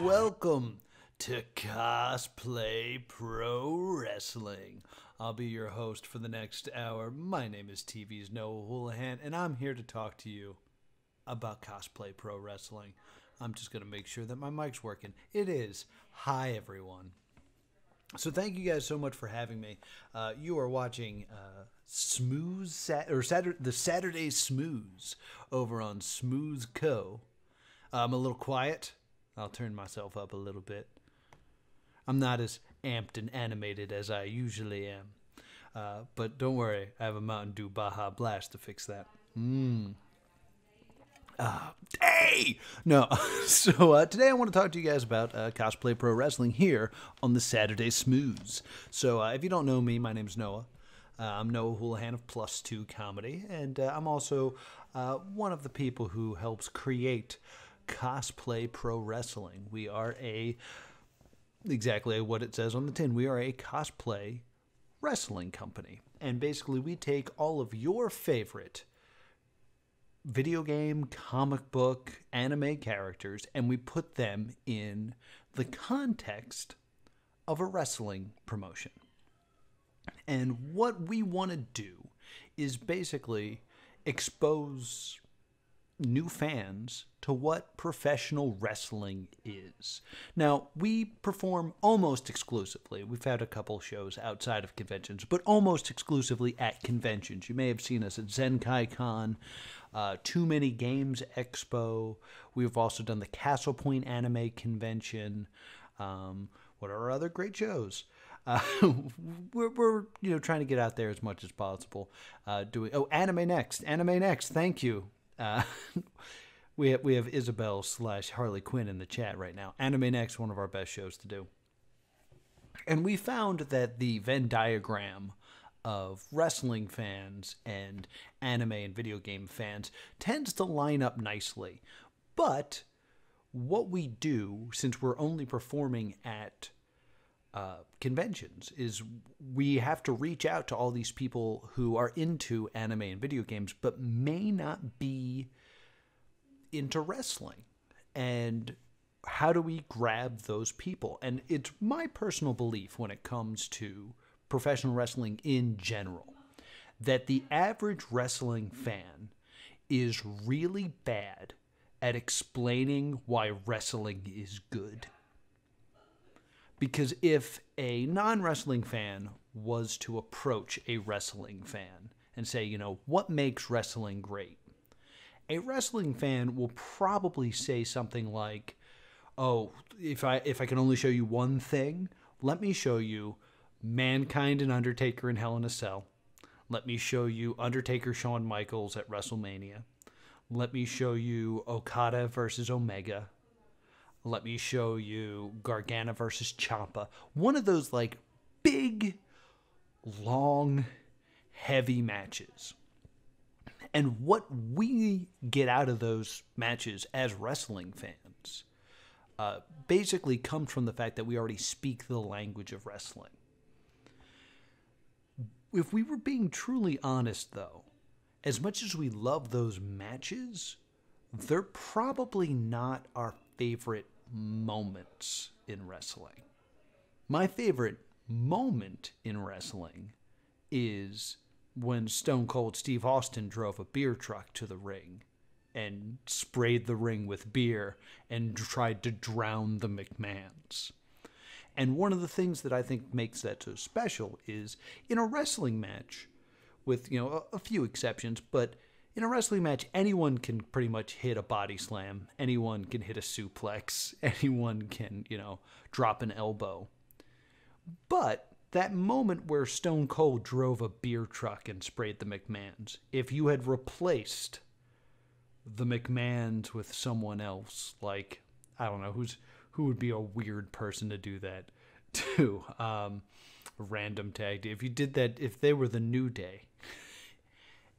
Welcome to Cosplay Pro Wrestling. I'll be your host for the next hour. My name is TV's Noah Houlihan, and I'm here to talk to you about Cosplay Pro Wrestling. I'm just going to make sure that my mic's working. It is. Hi, everyone. So thank you guys so much for having me. You are watching Smooze, the Saturday Smooze over on Smooze Co. I'm a little quiet. I'll turn myself up a little bit. I'm not as amped and animated as I usually am. But don't worry, I have a Mountain Dew Baja Blast to fix that. Hey! No. So today I want to talk to you guys about Cosplay Pro Wrestling here on the Saturday Smooze. So if you don't know me, my name's Noah. I'm Noah Houlihan of Plus 2 Comedy, and I'm also one of the people who helps create Cosplay Pro Wrestling. We are exactly what it says on the tin. We are a cosplay wrestling company. And basically we take all of your favorite video game, comic book, anime characters, and we put them in the context of a wrestling promotion. And what we want to do is basically expose new fans to what professional wrestling is. Now, we perform almost exclusively. We've had a couple shows outside of conventions, but almost exclusively at conventions. You may have seen us at Zenkai Con, Too Many Games Expo. We've also done the Castle Point Anime Convention. What are our other great shows? We're trying to get out there as much as possible. Anime Next. Thank you. We have Isabel / Harley Quinn in the chat right now. Anime Next, one of our best shows to do. And we found that the Venn diagram of wrestling fans and anime and video game fans tends to line up nicely. But what we do, since we're only performing at conventions, is we have to reach out to all these people who are into anime and video games but may not be into wrestling. And how do we grab those people? And it's my personal belief when it comes to professional wrestling in general that the average wrestling fan is really bad at explaining why wrestling is good. Because if a non-wrestling fan was to approach a wrestling fan and say, what makes wrestling great? A wrestling fan will probably say something like, oh, if I can only show you one thing, let me show you Mankind and Undertaker in Hell in a Cell. Let me show you Undertaker Shawn Michaels at WrestleMania. Let me show you Okada versus Omega. Let me show you Gargano versus Ciampa. One of those big, long, heavy matches. And what we get out of those matches as wrestling fans basically comes from the fact that we already speak the language of wrestling. If we were being truly honest, though, as much as we love those matches, they're probably not our favorite moments in wrestling. My favorite moment in wrestling is when Stone Cold Steve Austin drove a beer truck to the ring and sprayed the ring with beer and tried to drown the McMahons. And one of the things that I think makes that so special is in a wrestling match, with a few exceptions, but in a wrestling match, anyone can pretty much hit a body slam. Anyone can hit a suplex. Anyone can, drop an elbow. But that moment where Stone Cold drove a beer truck and sprayed the McMahons, if you had replaced the McMahons with someone else, like, I don't know, who would be a weird person to do that to? A random tag team. If you did that, if they were the New Day,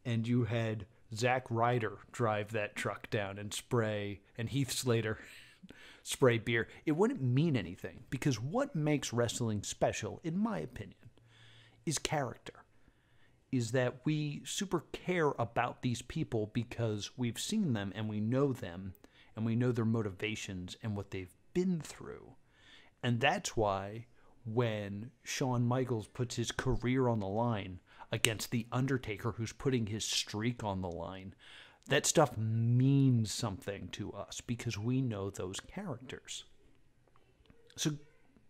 and you had Zack Ryder drive that truck down and Heath Slater spray beer, it wouldn't mean anything. Because what makes wrestling special, in my opinion, is character. Is that we super care about these people because we've seen them and we know them and we know their motivations and what they've been through. And that's why when Shawn Michaels puts his career on the line against The Undertaker, who's putting his streak on the line, that stuff means something to us because we know those characters. So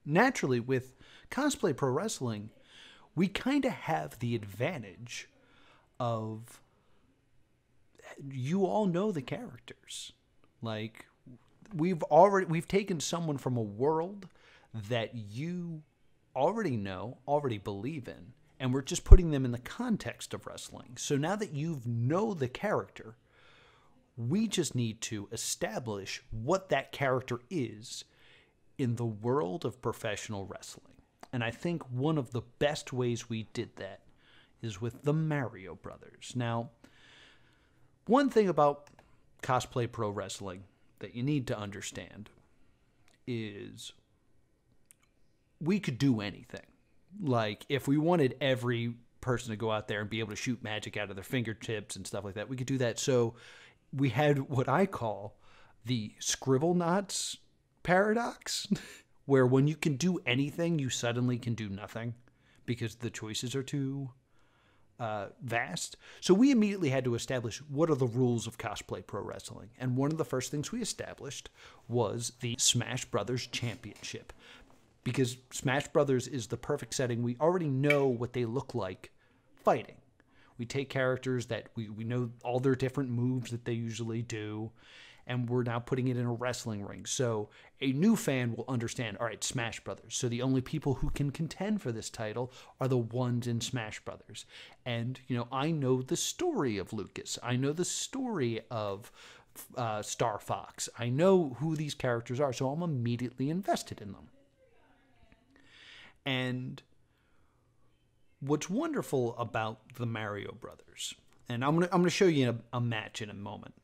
naturally, with Cosplay Pro Wrestling, we kind of have the advantage of, you all know the characters. Like, we've taken someone from a world that you already know, already believe in, and we're just putting them in the context of wrestling. So now that you know the character, we just need to establish what that character is in the world of professional wrestling. And I think one of the best ways we did that is with the Mario Brothers. Now, one thing about Cosplay Pro Wrestling that you need to understand is we could do anything. Like, if we wanted every person to go out there and be able to shoot magic out of their fingertips and stuff like that, we could do that. So we had what I call the Scribble Knots paradox, where when you can do anything, you suddenly can do nothing because the choices are too vast. So we immediately had to establish what are the rules of Cosplay Pro Wrestling. And one of the first things we established was the Smash Brothers Championship. Because Smash Brothers is the perfect setting. We already know what they look like fighting. We take characters that we know all their different moves that they usually do, and we're now putting it in a wrestling ring. So a new fan will understand, all right, Smash Brothers. So the only people who can contend for this title are the ones in Smash Brothers. And, you know, I know the story of Lucas. I know the story of Star Fox. I know who these characters are, so I'm immediately invested in them. And what's wonderful about the Mario Brothers, and I'm gonna show you a match in a moment,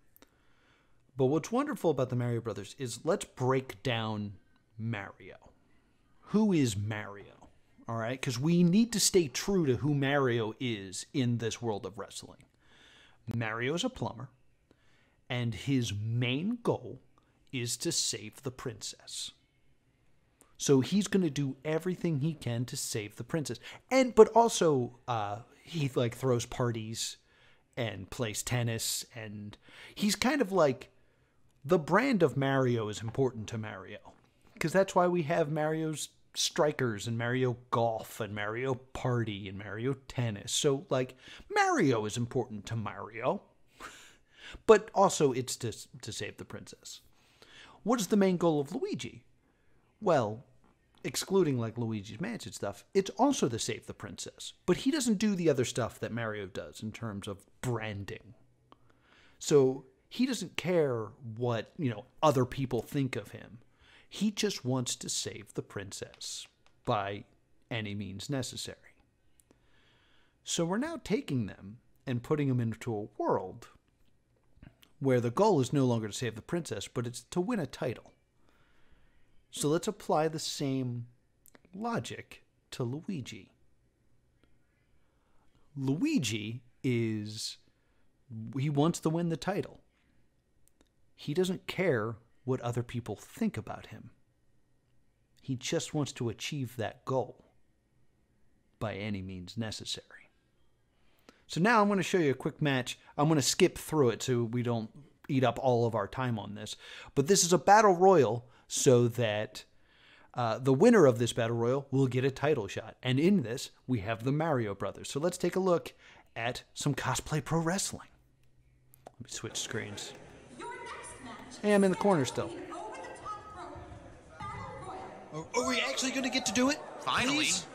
but what's wonderful about the Mario Brothers is, let's break down Mario. Who is Mario? All right, because we need to stay true to who Mario is in this world of wrestling. Mario's a plumber, and his main goal is to save the princess. So he's going to do everything he can to save the princess. But also, he like throws parties and plays tennis, and he's kind of like, the brand of Mario is important to Mario, because that's why we have Mario's Strikers and Mario Golf and Mario Party and Mario Tennis. So like, Mario is important to Mario, but also it's to save the princess. What is the main goal of Luigi? Well, excluding like Luigi's Mansion stuff, it's also to save the princess. But he doesn't do the other stuff that Mario does in terms of branding. So he doesn't care what, you know, other people think of him. He just wants to save the princess by any means necessary. So we're now taking them and putting them into a world where the goal is no longer to save the princess, but it's to win a title. So let's apply the same logic to Luigi. Luigi he wants to win the title. He doesn't care what other people think about him. He just wants to achieve that goal by any means necessary. So now I'm going to show you a quick match. I'm going to skip through it so we don't eat up all of our time on this. But this is a battle royal, so that the winner of this battle royal will get a title shot. And in this, we have the Mario Brothers. So let's take a look at some Cosplay Pro Wrestling. Let me switch screens. Hey, I'm in the corner still. Are we actually going to get to do it? Finally. Please?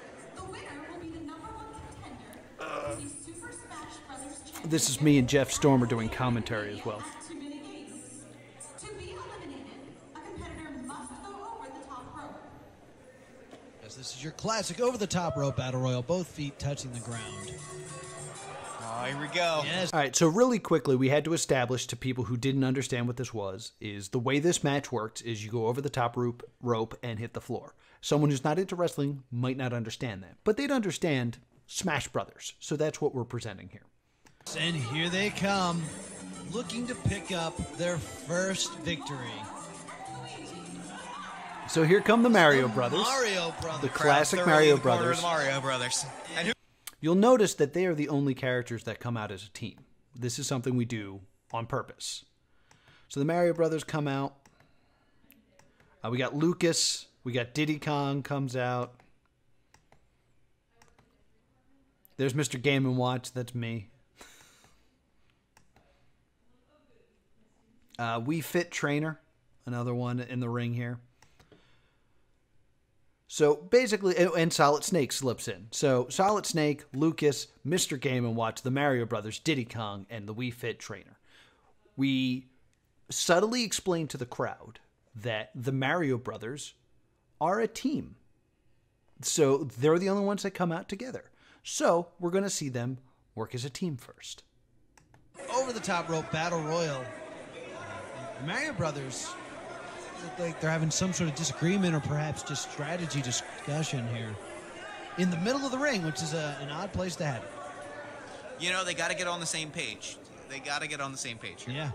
This is me and Jeff Stormer doing commentary as well. This is your classic over-the-top rope battle royal, both feet touching the ground. Oh, here we go. Yes. All right, so really quickly, we had to establish to people who didn't understand what this was, is the way this match works is you go over the top rope and hit the floor. Someone who's not into wrestling might not understand that, but they'd understand Smash Brothers, so that's what we're presenting here. And here they come, looking to pick up their first victory. So here come the Mario Brothers. Mario Brothers. The classic Mario Brothers. The Mario Brothers. And who? You'll notice that they are the only characters that come out as a team. This is something we do on purpose. So the Mario Brothers come out. We got Lucas. We got Diddy Kong comes out. There's Mr. Game & Watch. That's me. We Fit Trainer. Another one in the ring here. So basically, and Solid Snake slips in. So Solid Snake, Lucas, Mr. Game & Watch, the Mario Brothers, Diddy Kong, and the We Fit Trainer. We subtly explain to the crowd that the Mario Brothers are a team. So they're the only ones that come out together. So we're going to see them work as a team first. Over the top rope battle royal. The Mario Brothers look like they're having some sort of disagreement or perhaps just strategy discussion here. In the middle of the ring, which is an odd place to have it. You know, they got to get on the same page. They got to get on the same page here. Yeah.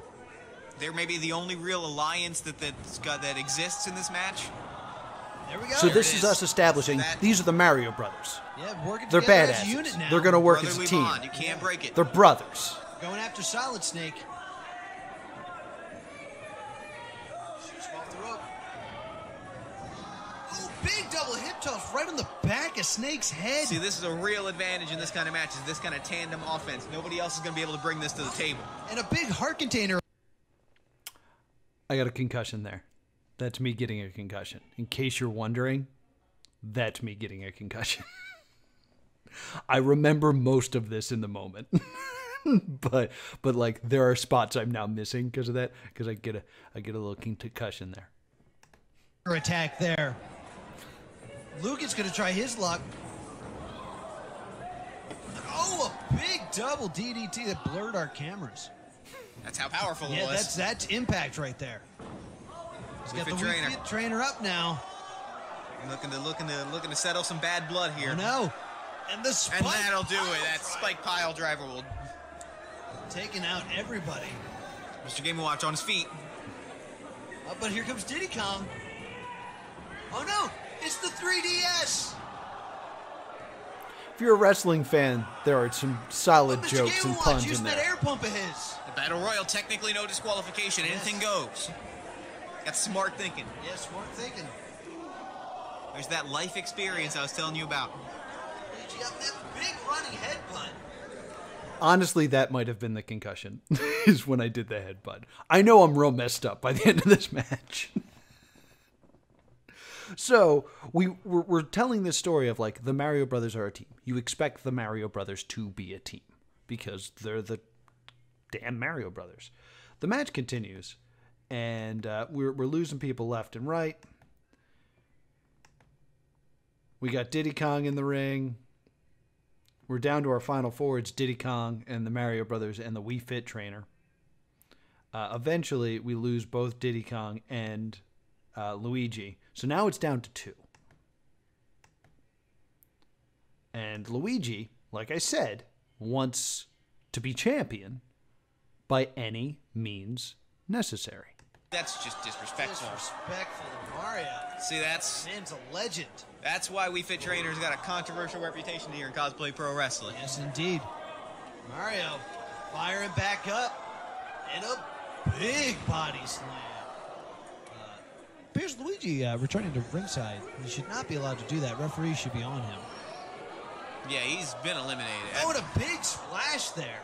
They're maybe the only real alliance that exists in this match. There we go. So There this it is us establishing these are the Mario Brothers. Yeah, working They're together as a badasses. unit now. They're going to work as a Brotherly team. bond. You can't break it. They're brothers. Going after Solid Snake. Shoots him off the rope. Oh, big double hip toss right on the back of Snake's head. See, this is a real advantage in this kind of match, is this kind of tandem offense. Nobody else is going to be able to bring this to the table. And a big heart container. I got a concussion there. That's me getting a concussion. In case you're wondering, that's me getting a concussion. I remember most of this in the moment. but like there are spots I'm now missing because of that, because I get a little concussion there. Attack there. Lucas going to try his luck. Oh, a big double DDT that blurred our cameras. That's how powerful it Yeah, was. that's impact right there. He's got the trainer. Wii Fit trainer up now. Looking to settle some bad blood here. Oh no. And the spike. And that'll do it. That spike pile driver will. Taking out everybody. Mr. Game & Watch on his feet. But here comes Diddy Kong. Oh no, it's the 3DS. If you're a wrestling fan, there are some solid Mr. jokes Game and Watch puns using in that there. air pump of his. The Battle Royal, technically no disqualification. Anything goes. That's smart thinking. Yeah, smart thinking. There's that life experience I was telling you about. You got that big running headbutt. Honestly, that might have been the concussion, is when I did the headbutt. I know I'm real messed up by the end of this match. So, we're telling this story of, like, the Mario Brothers are a team. You expect the Mario Brothers to be a team, because they're the damn Mario Brothers. The match continues, and we're losing people left and right. We got Diddy Kong in the ring. We're down to our final four. It's Diddy Kong and the Mario Brothers and the We Fit Trainer. Eventually, we lose both Diddy Kong and Luigi. So now it's down to two. And Luigi, like I said, wants to be champion by any means necessary. That's just disrespectful. Disrespectful to Mario. See, Man's a legend. that's why We Fit Trainers got a controversial reputation here in Cosplay Pro Wrestling. Yes, indeed. Mario firing back up. And a big body slam. Appears Luigi returning to ringside. He should not be allowed to do that. Referee should be on him. Yeah, he's been eliminated. Oh, and a big splash there.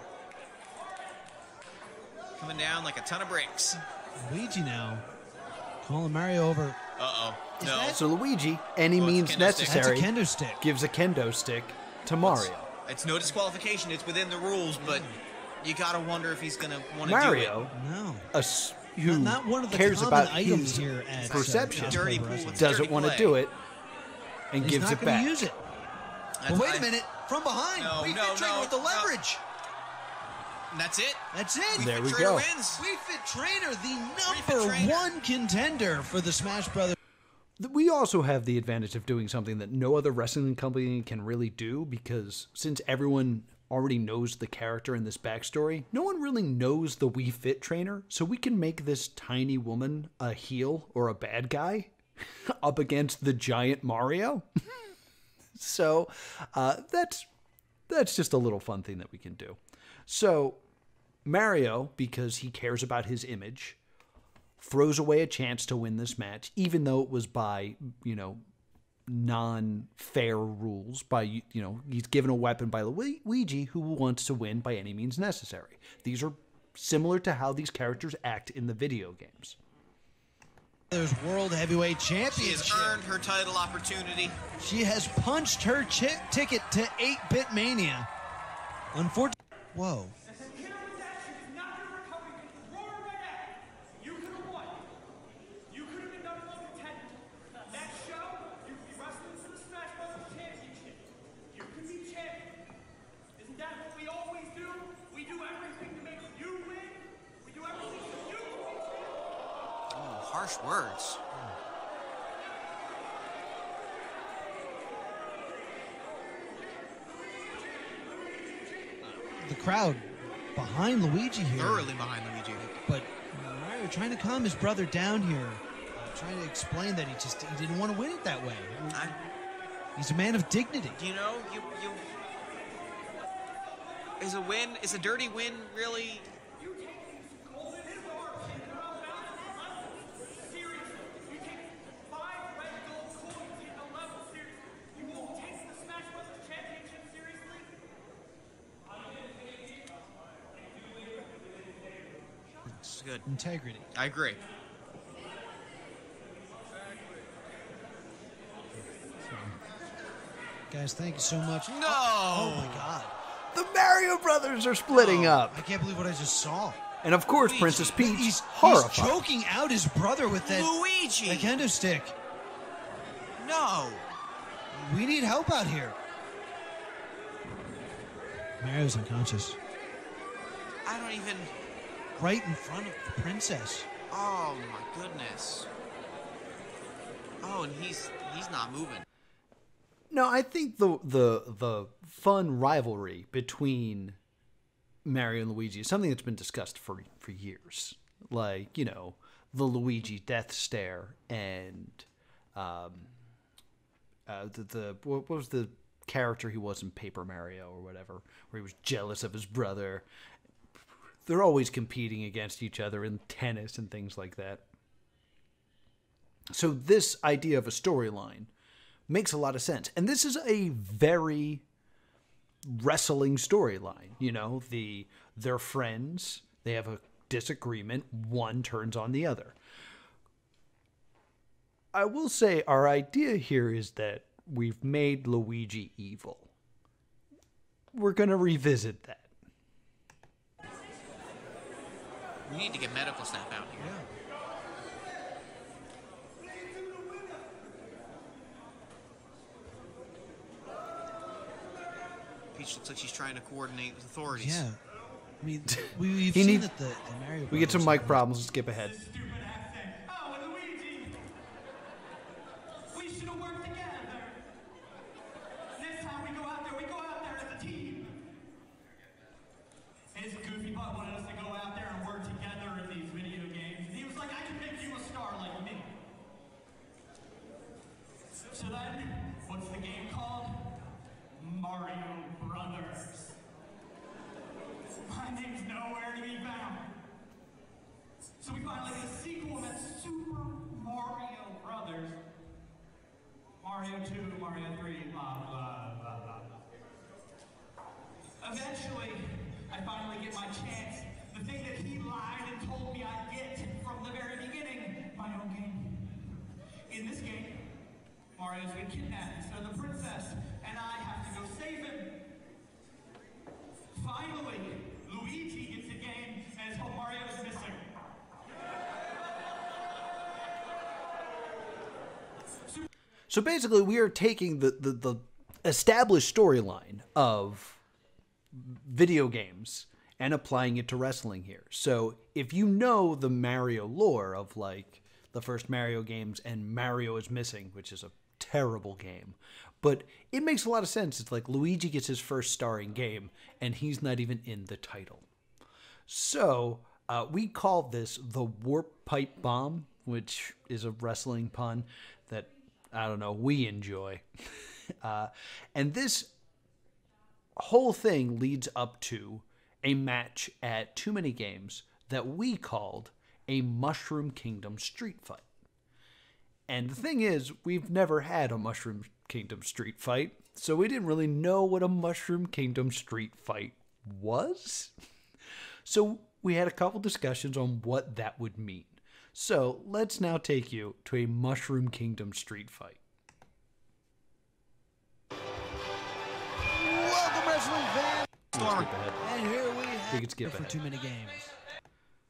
Coming down like a ton of bricks. Luigi now calling Mario over. Uh-oh. Is No. that- So Luigi, any Oh, it's a means kendo stick. That's a necessary, kendo stick. gives a kendo stick to Mario. It's no disqualification. It's within the rules, but you gotta wonder if he's gonna want to do it. Mario, No. who Not one of the cares common about items his here at perception, Cosplay Dirty Pro pool Wrestling. with doesn't dirty want to play. do it and He's gives not it going back. to use it. That's But wait a fine. minute. From behind. No, We no, Fit Trainer no, with the no. leverage. And that's it. That's it. There we Trainer go. wins. We Fit Trainer, the Fit number Trainer. one contender for the Smash Brothers. We also have the advantage of doing something that no other wrestling company can really do, because since everyone already knows the character and this backstory, no one really knows the We Fit Trainer, so we can make this tiny woman a heel or a bad guy up against the giant Mario. So that's just a little fun thing that we can do. So Mario, because he cares about his image, throws away a chance to win this match, even though it was by, non-fair rules. By, he's given a weapon by Luigi, who wants to win by any means necessary. These are similar to how these characters act in the video games. There's World Heavyweight Championship. She has earned her title opportunity. She has punched her ticket to 8-Bit Mania. Unfortunately, whoa. Harsh words. The crowd behind Luigi here. Thoroughly behind Luigi. But Mario trying to calm his brother down here. Trying to explain that he didn't want to win it that way. He's a man of dignity. You is a dirty win really? Good. Integrity. I agree. Guys, thank you so much. No! Oh my God. The Mario Brothers are splitting up. I can't believe what I just saw. And of course, Luigi. Princess Peach, He's horrified. choking out his brother with that Luigi! kendo stick. No! We need help out here. Mario's unconscious. I don't even... Right in front of the princess. Oh my goodness. Oh, and he's not moving. No, I think the fun rivalry between Mario and Luigi is something that's been discussed for years. Like, the Luigi death stare and what was the character he was in Paper Mario or whatever, where he was jealous of his brother. They're always competing against each other in tennis and things like that. So this idea of a storyline makes a lot of sense. And this is a very wrestling storyline. They're friends. They have a disagreement. One turns on the other. I will say our idea here is that we've made Luigi evil. We're going to revisit that. We need to get medical staff out here. Yeah. Peach looks like she's trying to coordinate with authorities. Yeah. I mean, we've seen that the Mario We get some Brothers mic problems. Let's skip ahead. Oh, and Luigi! We should have worked together. Next time we go out there as a team. His goofy butt wanted us to go out there and work together in these video games. And he was like, I can make you a star like me. So then, what's the game called? Mario Brothers. My name's nowhere to be found. So we finally get a sequel that's Super Mario Brothers. Mario 2, Mario 3, blah, blah, blah, blah, blah. Eventually, I finally get my chance. The thing that he lied and told me I'd get from the very beginning. My own game. In this game, Mario's been kidnapped instead of the princess, and I have to go save him. Finally, Luigi gets a game, and it's what Mario's missing. So basically, we are taking the established storyline of video games and applying it to wrestling here. So if you know the Mario lore of like the first Mario games and Mario is Missing, which is a terrible game, but it makes a lot of sense. It's like Luigi gets his first starring game and he's not even in the title. So we call this the Warp Pipe Bomb. which is a wrestling pun that, I don't know, we enjoy. And this whole thing leads up to a match at Too Many Games that we called a Mushroom Kingdom street fight. And the thing is, we've never had a Mushroom Kingdom street fight, so we didn't really know what a Mushroom Kingdom street fight was. So we had a couple discussions on what that would mean. So let's now take you to a Mushroom Kingdom street fight. Welcome, wrestling fans. Storm. And here we have We could skip for ahead. Too Many Games.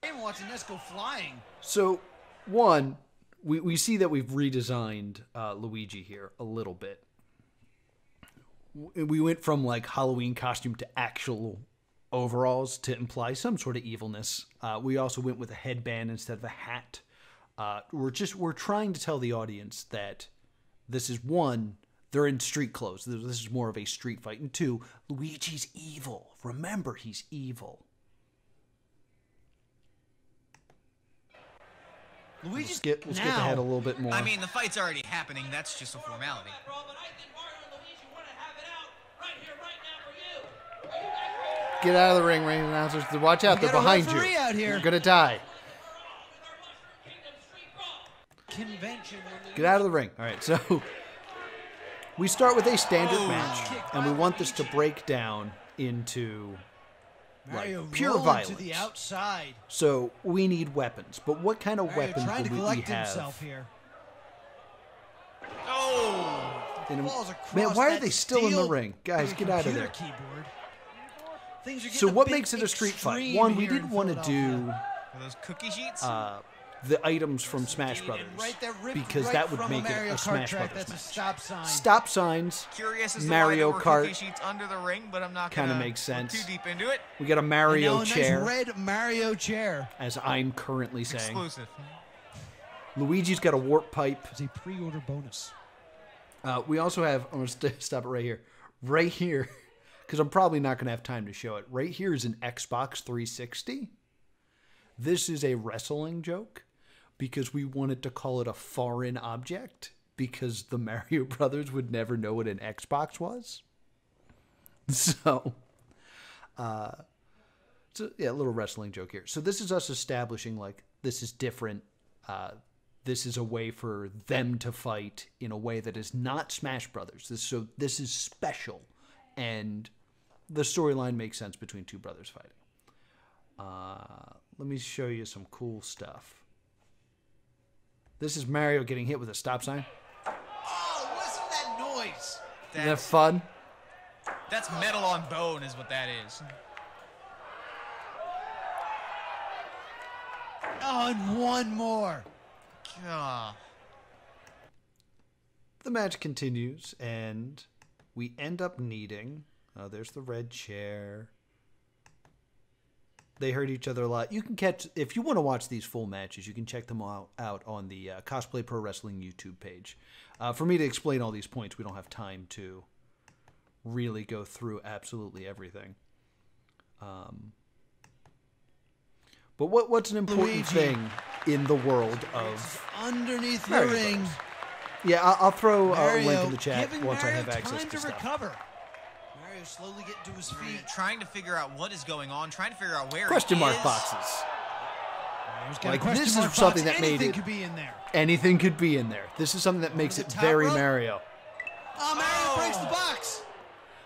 I'm watching this go flying. So, one, we see that we've redesigned Luigi here a little bit. We went from like Halloween costume to actual overalls to imply some sort of evilness. We also went with a headband instead of a hat. We're trying to tell the audience that this is, one, they're in street clothes. This is more of a street fight. And two, Luigi's evil. Remember, he's evil. Luigi's We'll skip ahead a little bit more. I mean, the fight's already happening. That's just a formality. Get out of the ring, ring announcers. Watch out, they're got a behind you. referee out here. You're going to die. Convention. Get out of the ring. All right, so we start with a standard match, and we want this to break down into Mario pure rolling violence. to the outside. So we need weapons, but what kind of Mario weapons trying to will we collect have? himself here. Oh! Falls across Man, why are that they still in the steel ring? Guys, get out of computer there. Keyboard. Things are So getting what bit makes it a street fight? extreme One, we here in didn't want to do Philadelphia. Are those cookie sheets? the items from Smash And Brothers right there, ripped because right that would from make it Mario a Kart Smash track. Brothers That's a match. stop sign. Stop signs. Curious as to Mario why there were Kart. cookie sheets under the ring, but I'm not Kinda gonna makes look sense. too deep into it. We got a And Mario now a chair, nice red Mario chair. as I'm currently saying. Exclusive. Luigi's got a warp pipe. It's a pre-order bonus. We also have, I'm going to stop it right here. Right here, because I'm probably not going to have time to show it. Right here is an Xbox 360. This is a wrestling joke because we wanted to call it a foreign object because the Mario Brothers would never know what an Xbox was. So, yeah, a little wrestling joke here. So this is us establishing, like, this is different. This is a way for them to fight in a way that is not Smash Brothers. This is special, and the storyline makes sense between two brothers fighting. Let me show you some cool stuff. This is Mario getting hit with a stop sign. Oh, listen to that noise. Isn't that fun? That's metal on bone is what that is. Oh, and one more. God. The match continues, and we end up needing... Oh, there's the red chair. They hurt each other a lot. You can catch... If you want to watch these full matches, you can check them out on the Cosplay Pro Wrestling YouTube page. For me to explain all these points, we don't have time to really go through absolutely everything. But what's an important Luigi. thing in the world of... Underneath the Mario ring. Brothers? Yeah, I'll throw a link Mario in the chat giving once I Mario have access time to stuff. recover. Mario slowly getting to his feet. Trying to figure out what is going on, trying to figure out where Question he mark is. boxes. Mario's got a Like, question this mark is something box. that made Anything it- could be in there. Anything could be in there. This is something that makes the it top very rope. Mario. Oh, Mario breaks the box.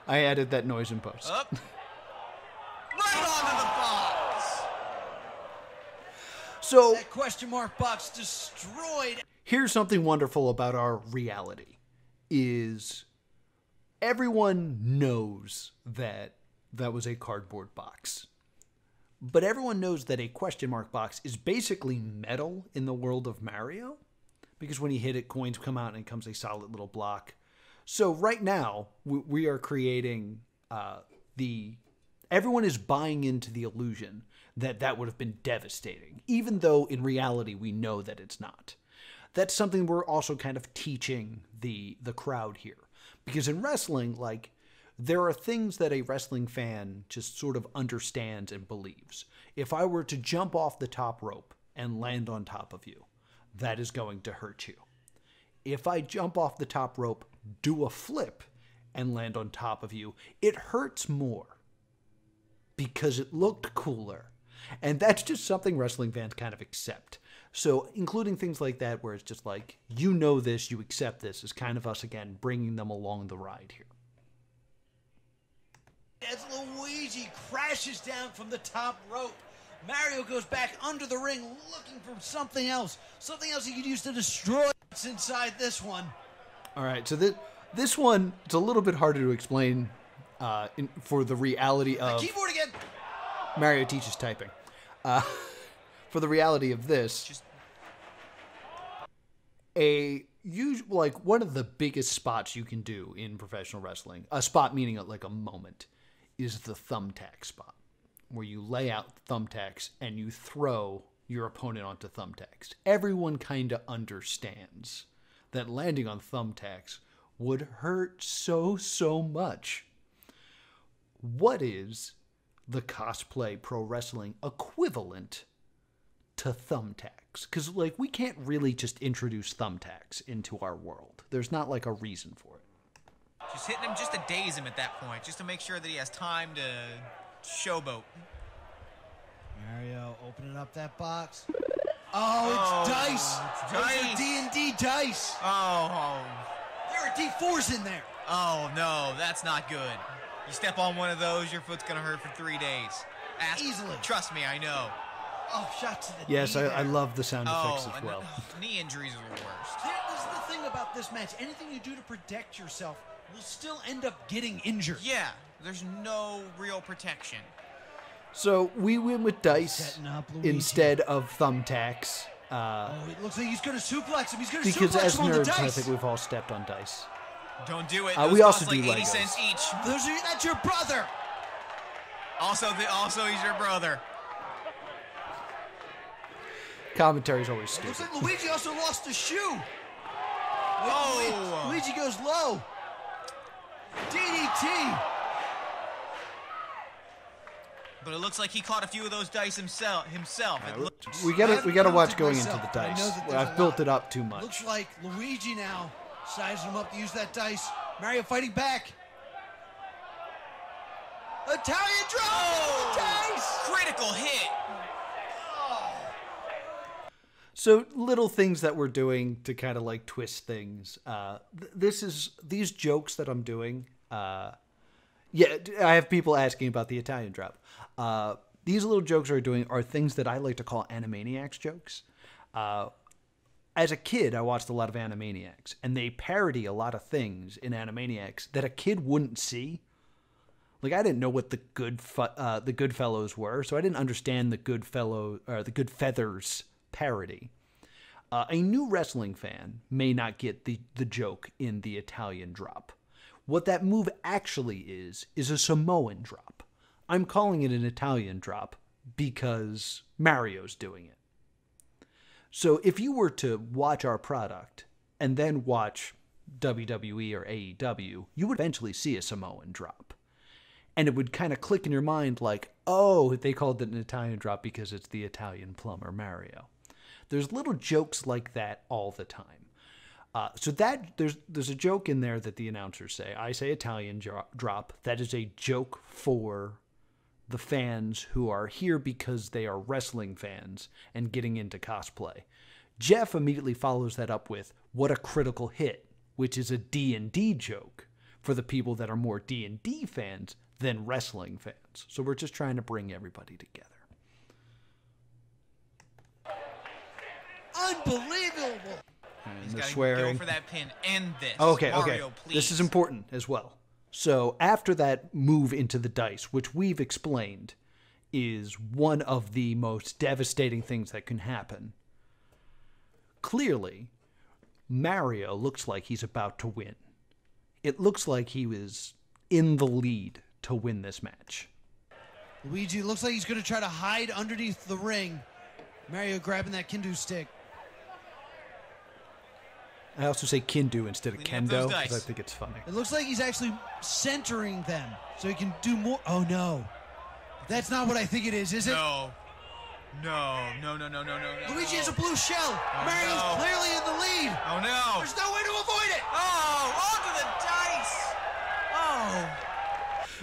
I added that noise in post. Up. Right onto the box. So That question mark box destroyed. here's something wonderful about our reality is everyone knows that that was a cardboard box. But everyone knows that a question mark box is basically metal in the world of Mario. Because when you hit it, coins come out and it becomes a solid little block. So right now, we are creating everyone is buying into the illusion that that would have been devastating. Even though in reality, we know that it's not. That's something we're also kind of teaching the crowd here. Because in wrestling, like, there are things that a wrestling fan just sort of understands and believes. If I were to jump off the top rope and land on top of you, that is going to hurt you. If I jump off the top rope, do a flip, and land on top of you, it hurts more because it looked cooler. And that's just something wrestling fans kind of accept. So including things like that where it's just like, you know this, you accept this, is kind of us, again, bringing them along the ride here. As Luigi crashes down from the top rope, Mario goes back under the ring looking for something else he could use to destroy what's inside this one. All right, so this one, it's a little bit harder to explain for the reality of... Keyboard again! Mario teaches typing. For the reality of this, one of the biggest spots you can do in professional wrestling, a spot meaning like a moment, is the thumbtack spot, where you lay out thumbtacks and you throw your opponent onto thumbtacks. Everyone kind of understands that landing on thumbtacks would hurt so much. What is the Cosplay Pro Wrestling equivalent to thumbtacks? Because, like, we can't really just introduce thumbtacks into our world. There's not, like, a reason for it. Just hitting him just to daze him at that point, just to make sure that he has time to showboat. Mario opening up that box. Oh, it's dice. Those are D&D dice. Oh. There are D4s in there. Oh, no, that's not good. You step on one of those, your foot's going to hurt for 3 days. Easily. Trust me, I know. Oh, shot to the Yes, knee I love the sound effects as well. Knee injuries are the worst. This is the thing about this match. Anything you do to protect yourself will still end up getting injured. Yeah, there's no real protection. So we win with dice Setting up Luigi. instead of thumbtacks. It looks like he's going to suplex him. He's going to Because suplex as him on the nerds, I dice. think we've all stepped on dice. Don't do it. We Those also cost do like 80 Legos. cents each. That's your brother. Also, he's your brother. Commentary's always It looks stupid. like Luigi also lost a shoe. Oh. Luigi goes low. DDT. But it looks like he caught a few of those dice himself. We gotta watch going into myself, the but I know dice. that there's I've a built lot. it up too much. Looks like Luigi now sizing him up to use that dice. Mario fighting back. Italian drop Oh. the dice. Critical hit. So little things that we're doing to kind of like twist things. These jokes that I'm doing. Yeah, I have people asking about the Italian drop. These little jokes are doing are things that I like to call Animaniacs jokes. As a kid, I watched a lot of Animaniacs, and they parody a lot of things in Animaniacs that a kid wouldn't see. Like, I didn't know what the Goodfellows were, so I didn't understand the Goodfeathers parody. A new wrestling fan may not get the joke in the Italian drop. What that move actually is a Samoan drop. I'm calling it an Italian drop because Mario's doing it. So if you were to watch our product and then watch WWE or AEW, you would eventually see a Samoan drop. And it would kind of click in your mind like, oh, they called it an Italian drop because it's the Italian plumber Mario. There's little jokes like that all the time. So that there's a joke in there that the announcers say. I say Italian drop. That is a joke for the fans who are here because they are wrestling fans and getting into cosplay. Jeff immediately follows that up with, what a critical hit, which is a D&D joke for the people that are more D&D fans than wrestling fans. So we're just trying to bring everybody together. Unbelievable. And He's the got to swearing. go for that pin. End this. Okay. Mario, please. This is important as well. So after that move into the dice, which we've explained is one of the most devastating things that can happen, clearly, Mario looks like he's about to win. It looks like he was in the lead to win this match. Luigi looks like he's going to try to hide underneath the ring. Mario grabbing that kendo stick. I also say Kindu instead of Cleaning up those Kendo dice. because I think it's funny. It looks like he's actually centering them so he can do more. Oh, no. That's not what I think it is it? No. No, no, no, no, no, no, no. Luigi has a blue shell. Oh, Mario's no. clearly in the lead. Oh, no. There's no way to avoid it. Oh, onto the dice. Oh.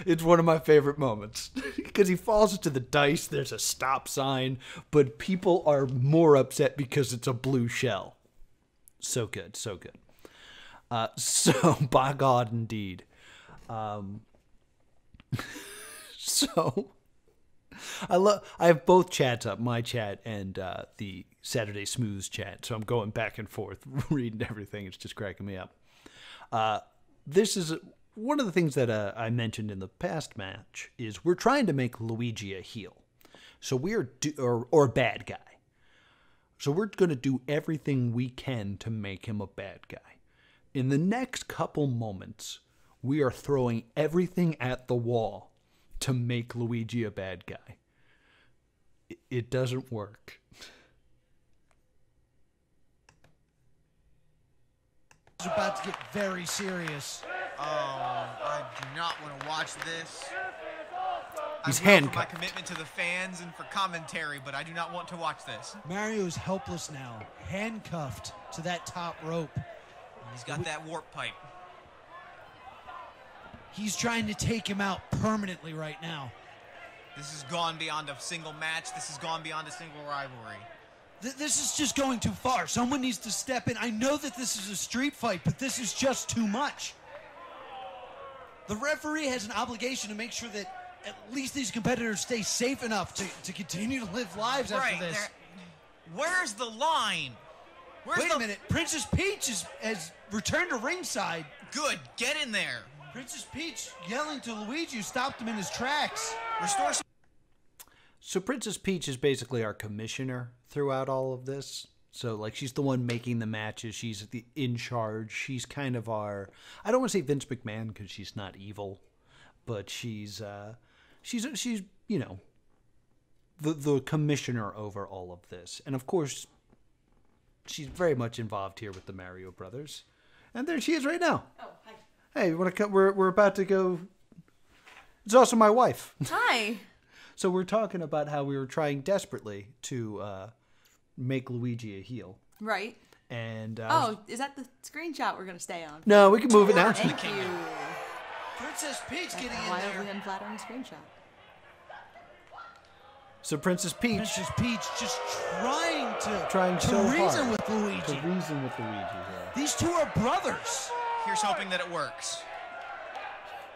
It's one of my favorite moments because he falls into the dice. There's a stop sign, but people are more upset because it's a blue shell. So good, so good. So by God, indeed. So I have both chats up, my chat and the Saturday Smooze chat. So I'm going back and forth reading everything. It's just cracking me up. This is one of the things that I mentioned in the past match is we're trying to make Luigi a heel. So or a bad guy. So we're going to do everything we can to make him a bad guy. In the next couple moments, we are throwing everything at the wall to make Luigi a bad guy. It doesn't work. It's about to get very serious. Oh, I do not want to watch this. He's I will handcuffed. for my commitment to the fans and for commentary, but I do not want to watch this. Mario is helpless now, handcuffed to that top rope. He's got that warp pipe. He's trying to take him out permanently right now. This has gone beyond a single match. This has gone beyond a single rivalry. This is just going too far. Someone needs to step in. I know that this is a street fight, but this is just too much. The referee has an obligation to make sure that at least these competitors stay safe enough to continue to live lives after this. Where's the line? Wait a minute. Princess Peach has returned to ringside. Good. Get in there. Princess Peach yelling to Luigi, who stopped him in his tracks. Restore. So Princess Peach is basically our commissioner throughout all of this. So, like, she's the one making the matches. She's in charge. She's kind of our... I don't want to say Vince McMahon because she's not evil. But she's you know, the commissioner over all of this. And, of course, she's very much involved here with the Mario brothers. And there she is right now. Oh, hi. Hey, you want to come? We're about to go... It's also my wife. Hi. So we're talking about how we were trying desperately to make Luigi a heel. Right. And Is that the screenshot we're going to stay on? no, we can move it now. Thank you. Princess Peach getting in Wildly there. unflattering screenshot. So Princess Peach Princess Peach just trying to so reason hard with Luigi. to reason with Luigi here. These two are brothers. Here's hoping that it works.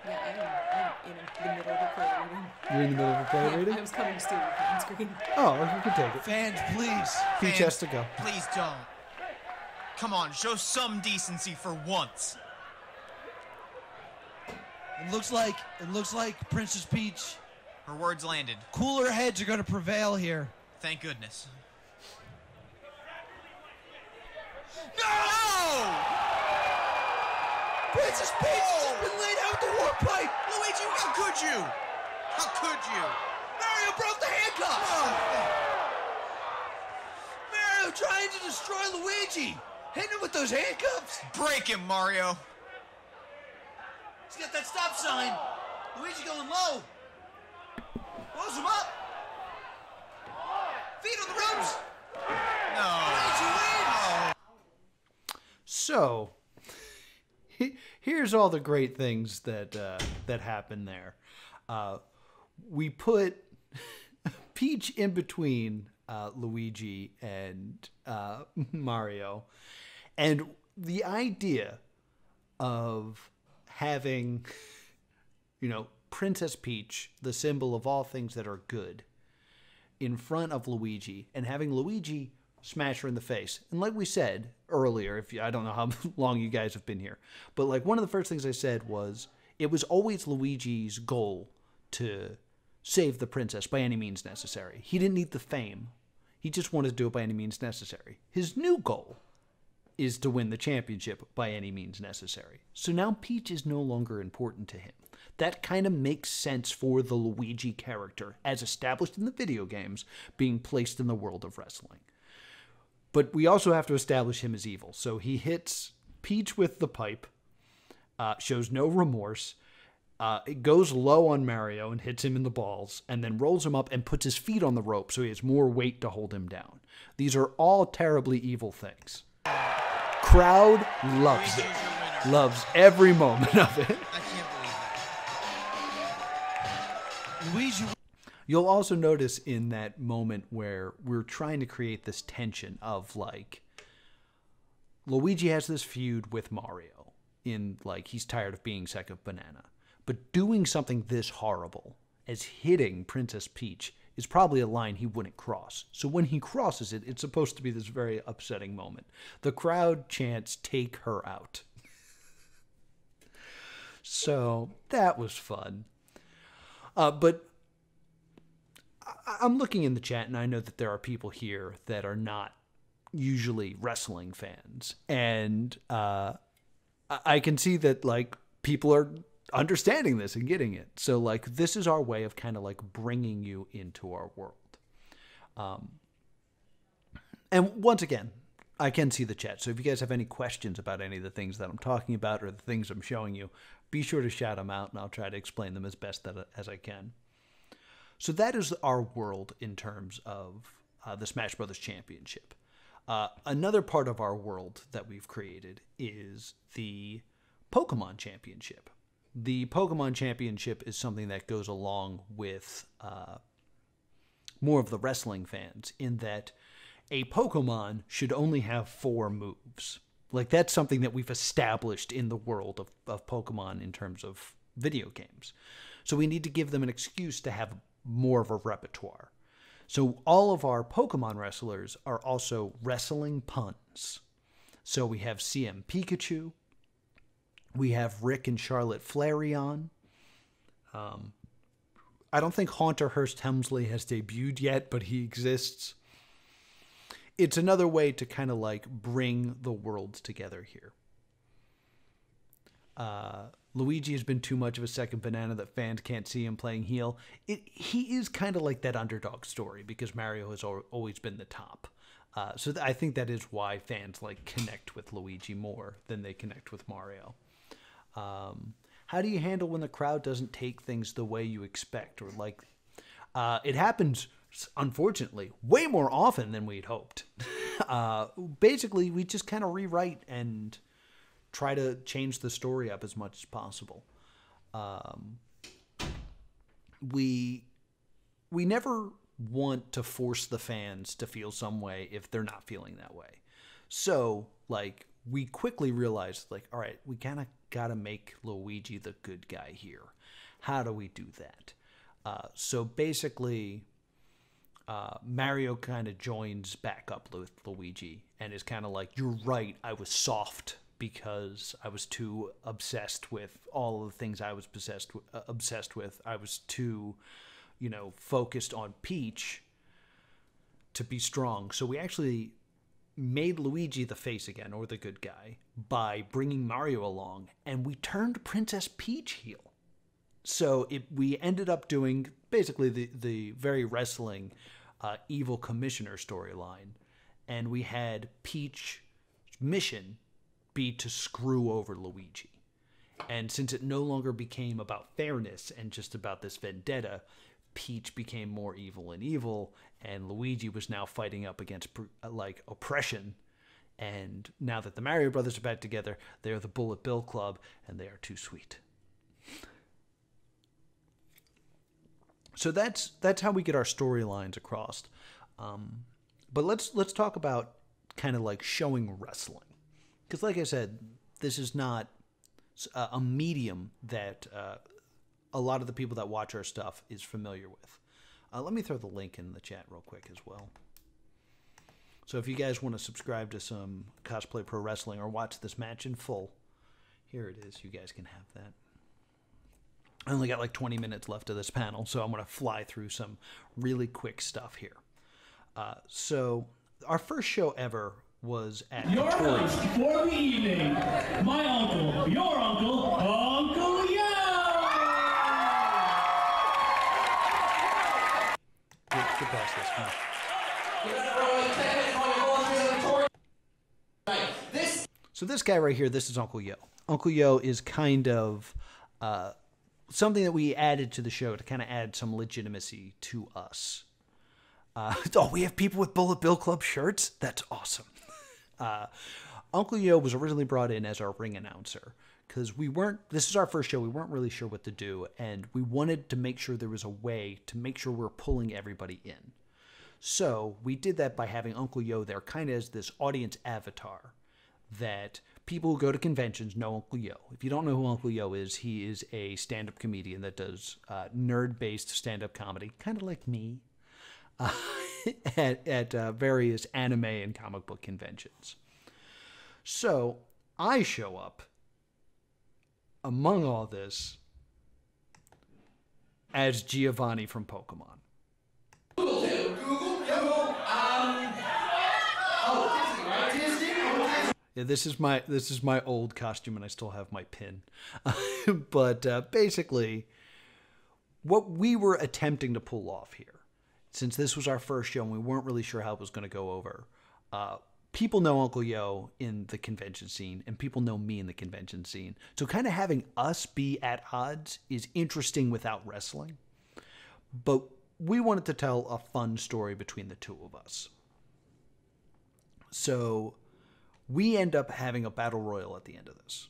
Yeah, I'm in the middle of a play reading. You're in the middle of a play Yeah, reading? I was coming to steal your screen. Oh, you can take it. Fans, please. Peach has to go. Please don't. Come on, show some decency for once. It looks like Princess Peach. Her words landed. Cooler heads are going to prevail here. Thank goodness. No! Princess Peach has been laid out with the warp pipe. Luigi, how could you? How could you? Mario broke the handcuffs. Mario trying to destroy Luigi. Hitting him with those handcuffs. Break him, Mario. He's got that stop sign. Luigi going low. Close him up. Feet on the ropes. No. Luigi wins. So here's all the great things that happen there. We put Peach in between Luigi and Mario, and the idea of having, you know, Princess Peach, the symbol of all things that are good, in front of Luigi, and having Luigi smash her in the face. And like we said earlier, I don't know how long you guys have been here, but like one of the first things I said was it was always Luigi's goal to save the princess by any means necessary. He didn't need the fame. He just wanted to do it by any means necessary. His new goal is to win the championship by any means necessary. So now Peach is no longer important to him. That kind of makes sense for the Luigi character, as established in the video games, being placed in the world of wrestling. But we also have to establish him as evil. So he hits Peach with the pipe, shows no remorse, It goes low on Mario and hits him in the balls, and then rolls him up and puts his feet on the rope so he has more weight to hold him down. These are all terribly evil things. Crowd loves it. Loves every moment of it. I can't believe that. Luigi. You'll also notice in that moment where we're trying to create this tension of, like, Luigi has this feud with Mario in, like, he's tired of being second banana. But doing something this horrible as hitting Princess Peach is probably a line he wouldn't cross. So when he crosses it, it's supposed to be this very upsetting moment. The crowd chants, "Take her out." So that was fun. But I'm looking in the chat, and I know that there are people here that are not usually wrestling fans. And I can see that, like, people are understanding this and getting it. So, like, this is our way of kind of, like, bringing you into our world. And once again, I can see the chat. So if you guys have any questions about any of the things that I'm talking about or the things I'm showing you, be sure to shout them out, and I'll try to explain them as best as I can. So that is our world in terms of the Smash Brothers Championship. Another part of our world that we've created is the Pokemon Championship. The Pokemon Championship is something that goes along with more of the wrestling fans, in that a Pokemon should only have 4 moves. Like, that's something that we've established in the world of Pokemon in terms of video games. So we need to give them an excuse to have more of a repertoire. So all of our Pokemon wrestlers are also wrestling puns. So we have CM Pikachu. We have Rick and Charlotte Flareon. I don't think Haunter Hearst Helmsley has debuted yet, but he exists. It's another way to kind of, like, bring the worlds together here. Luigi has been too much of a second banana that fans can't see him playing heel. He is kind of like that underdog story because Mario has always been the top. So I think that is why fans, like, connect with Luigi more than they connect with Mario. How do you handle when the crowd doesn't take things the way you expect? Or, like, it happens, unfortunately, way more often than we'd hoped. Basically, we just kind of rewrite and try to change the story up as much as possible. We never want to force the fans to feel some way if they're not feeling that way. So, like, we quickly realized, like, all right, we kind of got to make Luigi the good guy here. How do we do that? So basically, Mario kind of joins back up with Luigi and is kind of like, you're right, I was soft because I was too obsessed with all of the things I was obsessed with. I was too, focused on Peach to be strong. So we actually made Luigi the face again, or the good guy, by bringing Mario along, and we turned Princess Peach heel. So we ended up doing basically the very wrestling evil commissioner storyline, and we had Peach's mission be to screw over Luigi. And since it no longer became about fairness and just about this vendetta, Peach became more evil and evil, and Luigi was now fighting up against, like, oppression. And now that the Mario Brothers are back together, they are the Bullet Bill Club, and they are too sweet. So that's how we get our storylines across. But let's talk about kind of like showing wrestling. Because like I said, this is not a medium that a lot of the people that watch our stuff is familiar with. Let me throw the link in the chat real quick as well. So if you guys want to subscribe to some Cosplay Pro Wrestling or watch this match in full, here it is. You guys can have that. I only got like 20 minutes left of this panel, so I'm going to fly through some really quick stuff here. So our first show ever was at Your host for the evening, my uncle, your uncle, Uncle Yo! Get past this, come on. So this guy right here, this is Uncle Yo. Uncle Yo is kind of something that we added to the show to kind of add some legitimacy to us. Oh, we have people with Bullet Bill Club shirts? That's awesome. Uncle Yo was originally brought in as our ring announcer because this is our first show. We weren't really sure what to do, and we wanted to make sure there was a way to make sure we're pulling everybody in. So we did that by having Uncle Yo there kind of as this audience avatar that people who go to conventions know Uncle Yo. If you don't know who Uncle Yo is, he is a stand-up comedian that does nerd-based stand-up comedy, kind of like me, at various anime and comic book conventions. So I show up among all this as Giovanni from Pokemon. Yeah, this is my old costume, and I still have my pin. But basically, what we were attempting to pull off here, since this was our first show and we weren't really sure how it was going to go over, people know Uncle Yo in the convention scene, and people know me in the convention scene. So kind of having us be at odds is interesting without wrestling. But we wanted to tell a fun story between the two of us. So we end up having a battle royal at the end of this.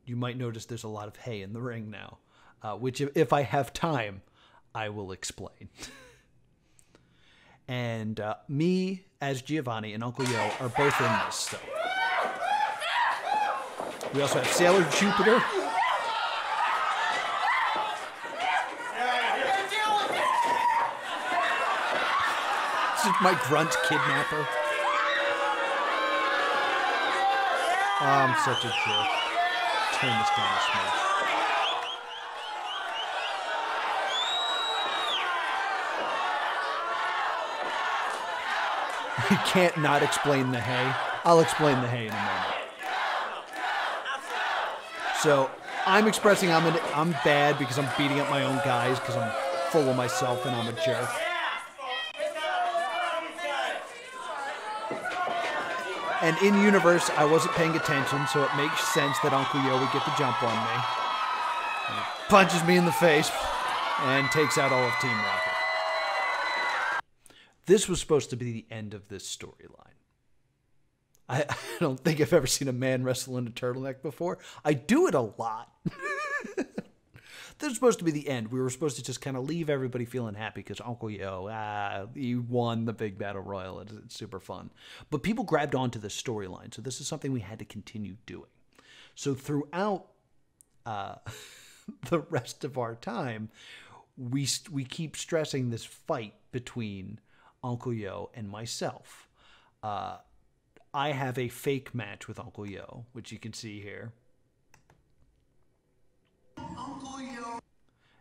You might notice there's a lot of hay in the ring now, which if I have time, I will explain. And me as Giovanni and Uncle Yo are both in this. So we also have Sailor Jupiter. This is my grunt kidnapper. Oh, I'm such a jerk. Turn this down a smidge. You can't not explain the hay. I'll explain the hay in a moment. So I'm expressing I'm bad because I'm beating up my own guys because I'm full of myself and I'm a jerk. And in universe, I wasn't paying attention, so it makes sense that Uncle Yo would get the jump on me. He punches me in the face and takes out all of Team Rocket. This was supposed to be the end of this storyline. I don't think I've ever seen a man wrestle in a turtleneck before. I do it a lot. This was supposed to be the end. We were supposed to just kind of leave everybody feeling happy because Uncle Yo, he won the big battle royal. It's super fun. But people grabbed onto this storyline, so this is something we had to continue doing. So throughout the rest of our time, we keep stressing this fight between Uncle Yo and myself. I have a fake match with Uncle Yo, which you can see here. Uncle Yo.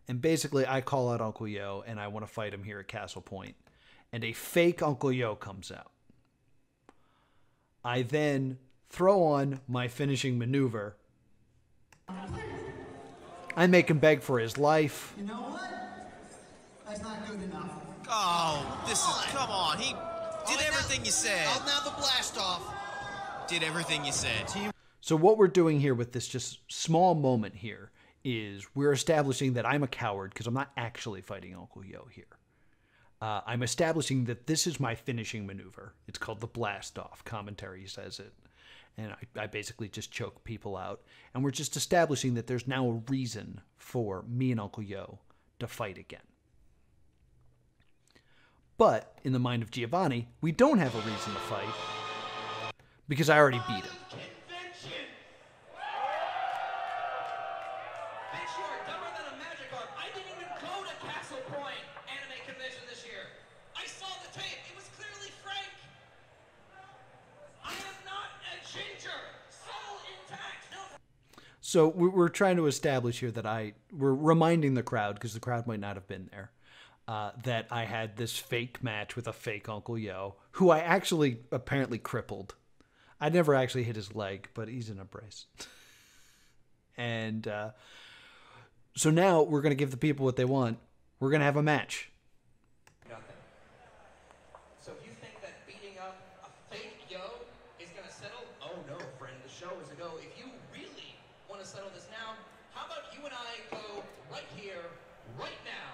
And basically, I call out Uncle Yo, and I want to fight him here at Castle Point. And a fake Uncle Yo comes out. I then throw on my finishing maneuver. I make him beg for his life. You know what? That's not good enough. Oh, come on. He did everything you said. I'll now the blast off. Did everything you said. So what we're doing here with this just small moment here is we're establishing that I'm a coward because I'm not actually fighting Uncle Yo here. I'm establishing that this is my finishing maneuver. It's called the blast off. Commentary says it. And I basically just choke people out. And we're just establishing that there's now a reason for me and Uncle Yo to fight again. But in the mind of Giovanni, we don't have a reason to fight because I already beat him. So we're trying to establish here that we're reminding the crowd, because the crowd might not have been there, that I had this fake match with a fake Uncle Yo, who I actually apparently crippled. I never actually hit his leg, but he's in a brace. And so now we're going to give the people what they want. We're going to have a match. Nothing. So you think that beating up a fake Yo is going to settle? Oh no, friend, the show is a go. If you really want to settle this now, How about you and I go right here, right now?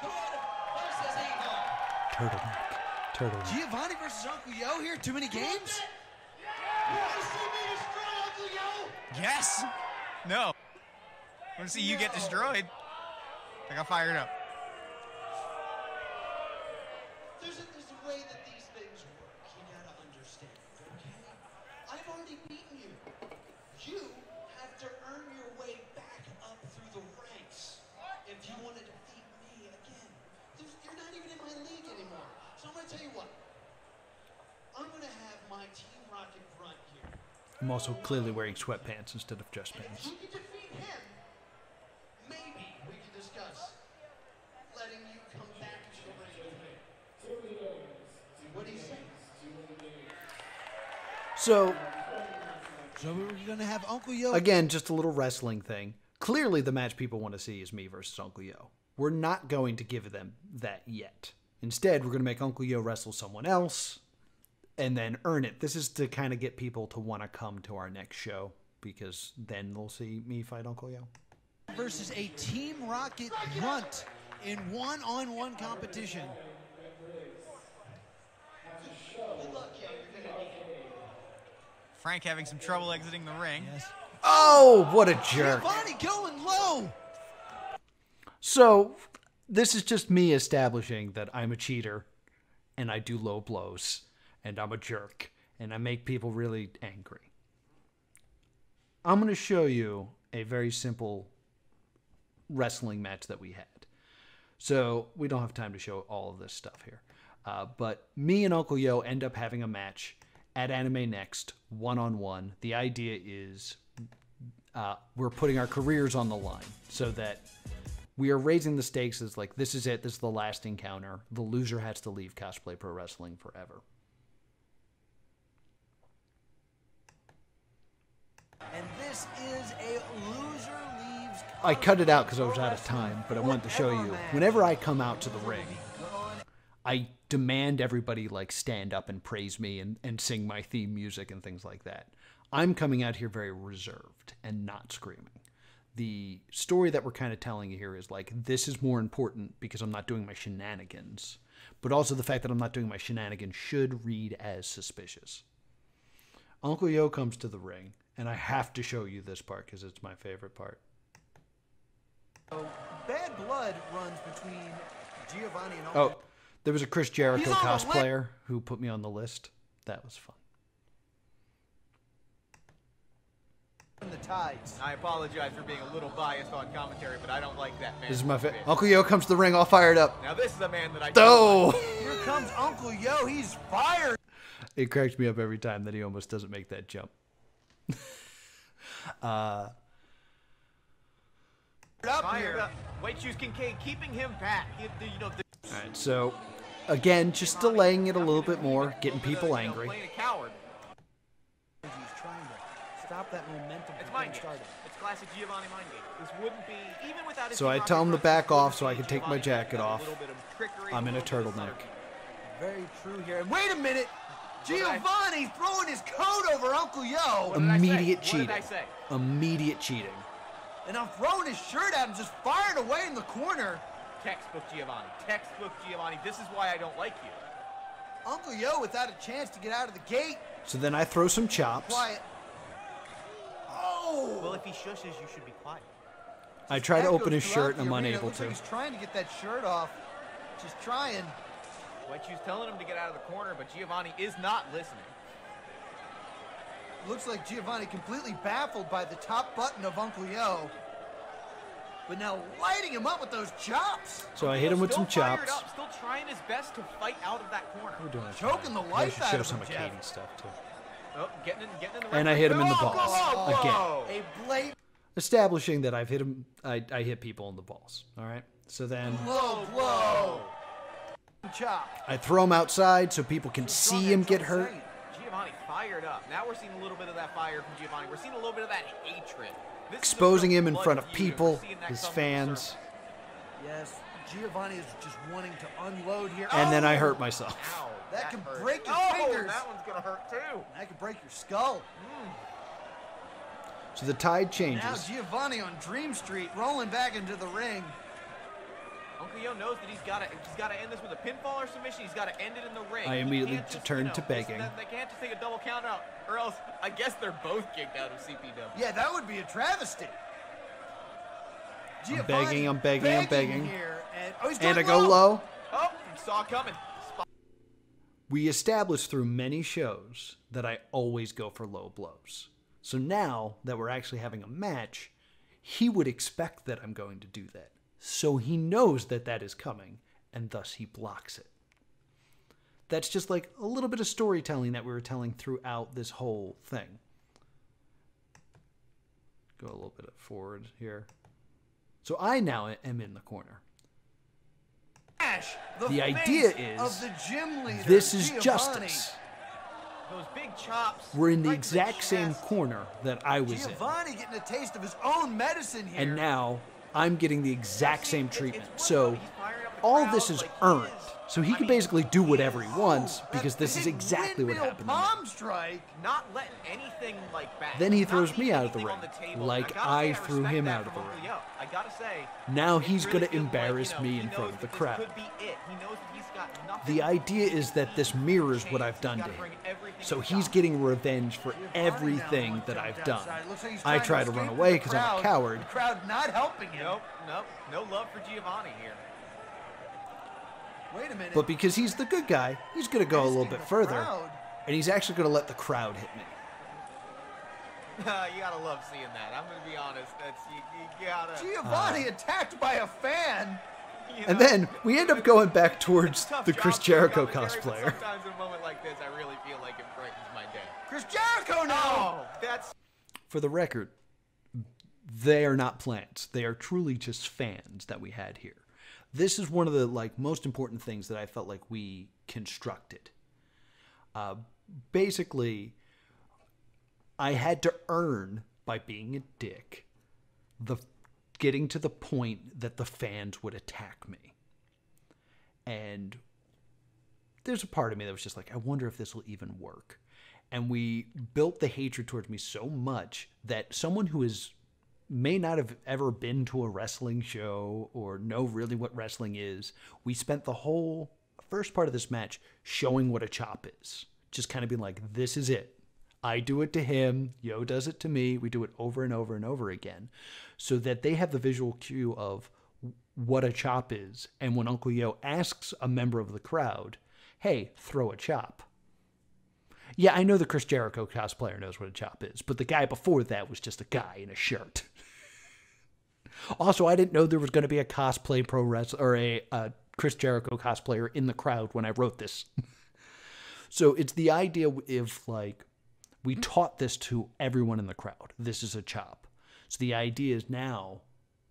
Good versus evil. Turtleneck. Turtleneck. Giovanni versus Uncle Yo here? Too many games? You want to see me destroy Uncle Yo? Yes. No. I want to see you get destroyed. I got fired up. There's a way that these things work. You gotta understand, okay? I've already beaten you. You have to earn your way back up through the ranks if you want to defeat me again. You're not even in my league anymore. So I'm gonna tell you what. I'm gonna have my Team Rocket Grunt here. I'm also clearly wearing sweatpants instead of dress And if pants. you can defeat him, maybe we can discuss letting you come back to the ring with me. What do you say? So, we're going to have Uncle Yo. again, just a little wrestling thing. Clearly, the match people want to see is me versus Uncle Yo. We're not going to give them that yet. Instead, we're going to make Uncle Yo wrestle someone else and then earn it. This is to kind of get people to want to come to our next show, because then they'll see me fight Uncle Yo. Versus a Team Rocket Grunt in one-on-one competition. Good luck, Yo. You're gonna need it. Frank having some trouble exiting the ring. Yes. Oh, what a jerk. Giovanni going low. So, this is just me establishing that I'm a cheater, and I do low blows, and I'm a jerk, and I make people really angry. I'm going to show you a very simple wrestling match that we had. So, we don't have time to show all of this stuff here. But me and Uncle Yo end up having a match at Anime Next, one-on-one. The idea is we're putting our careers on the line so that we are raising the stakes as like, this is it, this is the last encounter. The loser has to leave Cosplay Pro Wrestling forever. And this is a loser leaves. I cut it out because I was out of time, but I wanted to show you. Whenever I come out to the ring, I demand everybody like stand up and praise me and sing my theme music and things like that. I'm coming out here very reserved and not screaming. The story that we're kind of telling you here is like, this is more important because I'm not doing my shenanigans, but also the fact that I'm not doing my shenanigans should read as suspicious. Uncle Yo comes to the ring, and I have to show you this part because it's my favorite part. So, bad blood runs between Giovanni and Uncle. Oh, there was a Chris Jericho He's on the cosplayer who put me on the list. That was fun. The tides. I apologize for being a little biased on commentary, but I don't like that man. This is my favorite. Uncle Yo comes to the ring all fired up. Now this is a man that I Oh! Here comes Uncle Yo. He's fired. It cracks me up every time that he almost doesn't make that jump. Up fired here. up. White Shoes Kincaid keeping him back. All right, so again, just delaying it a little bit more, getting people angry. Playing a coward. He's trying to stop that momentum It's from mind getting game. started. It's classic Giovanni mind game. This wouldn't be even without his So I Team tell him to Rocket back Grunt, off so I can take my Giovanni jacket has a off. little bit of trickery, I'm in a little bit of turtleneck. subtlety. Very true here. And wait a minute. did I- Giovanni throwing his coat over Uncle Yo. What did I say? Immediate What cheating. did I say? Immediate cheating. And I'm throwing his shirt at him, just firing away in the corner. Textbook Giovanni. Textbook Giovanni. This is why I don't like you. Uncle Yo without a chance to get out of the gate. So then I throw some chops. Quiet. Oh! Well, if he shushes, you should be quiet. I try to open Echoes his throughout shirt and the I'm arena. unable Looks to. like he's trying to get that shirt off. Just trying. White Shoes telling him to get out of the corner, but Giovanni is not listening. Looks like Giovanni completely baffled by the top button of Uncle Yo. But now lighting him up with those chops. So I hit him with some Still fired chops. up, still trying his best to fight out of that corner. We're doing it. Choking the I life should out show of some him, of Jeff. Katie's stuff too. Oh, getting in the And I right hit him in the Oh, balls. whoa, Again. whoa. A blatant Establishing that I've hit him, I hit people in the balls. All right. So then low blow. Chop. I throw him outside so people can see him get hurt. Giovanni fired up. Now we're seeing a little bit of that fire from Giovanni. We're seeing a little bit of that hatred. This is Exposing the him in blood front of feud, and people, we're seeing that his come to the fans. surface. Yes, Giovanni is just wanting to unload here. And then I Oh! hurt myself. Ow, That can hurt. break your Oh, fingers. that one's gonna hurt too. That could break your skull. So the tide Now changes. Giovanni on Dream Street rolling back into the ring. Uncle Yo knows that he's got to end this with a pinfall or submission. He's got to end it in the ring. I He immediately can't just, turned to begging. They can't just take a double count out, or else I guess they're both kicked out of CPW. Yeah, that would be a travesty. I'm begging, I'm begging, I'm begging. Here, and he's And I going go low. Oh, saw it coming. We established through many shows that I always go for low blows. So now that we're actually having a match, he would expect that I'm going to do that. So he knows that that is coming, and thus he blocks it. That's just like a little bit of storytelling that we were telling throughout this whole thing. Go a little bit forward here. So I now am in the corner. The idea is of the gym leader, this is Giovanni. justice. Those big chops. We're in the Right to the exact same chest. corner that I was in. Giovanni getting a taste of his own medicine here. And now I'm getting the exact same treatment. It's So he's firing up the all crowd this is like he earned. is. So he I can mean, basically do whatever he wants That because this is big exactly what windmill happened. to me. Palm strike. Not letting anything like back. Then he Not throws me leaving out of the anything ring, on the table. like And gotta I say, threw respect him that out of from the Uncle ring. Yo. I gotta say. Now it he's really going to feels embarrass like, me he in knows front of the that this crowd. could be it. He knows that he's got nothing The to idea lose. is that this mirrors what I've done to He's gotta him. bring everything So he's he's got. getting revenge for everything that I've done. I try to run away because I'm a coward. The crowd not helping him. Nope. No love for Giovanni here. Wait a minute. But because he's the good guy, he's going to go a little Asking bit the further. crowd. And he's actually going to let the crowd hit me. You gotta love seeing that. I'm gonna be honest. That's you gotta. Giovanni attacked by a fan. You And know, then we end up going back towards tough the job Chris for a Jericho commentary, but cosplayer. Sometimes in a moment like this, I really feel like it brightens my day. Chris Jericho now. Oh, that's For the record, they are not plants. They are truly just fans that we had here. This is one of the most important things that I felt like we constructed. Basically, I had to earn, by being a dick, getting to the point that the fans would attack me. And there's a part of me that was just like, I wonder if this will even work. And we built the hatred towards me so much that someone who may not have ever been to a wrestling show or know really what wrestling is, we spent the whole first part of this match showing what a chop is. Just kind of being like, this is it. I do it to him, Yo does it to me, we do it over and over and over again, so that they have the visual cue of what a chop is. And when Uncle Yo asks a member of the crowd, hey, throw a chop. Yeah, I know the Chris Jericho cosplayer knows what a chop is, but the guy before that was just a guy in a shirt. Also, I didn't know there was going to be a cosplay pro wrestler or a Chris Jericho cosplayer in the crowd when I wrote this. So it's the idea of we taught this to everyone in the crowd. This is a chop. So the idea is now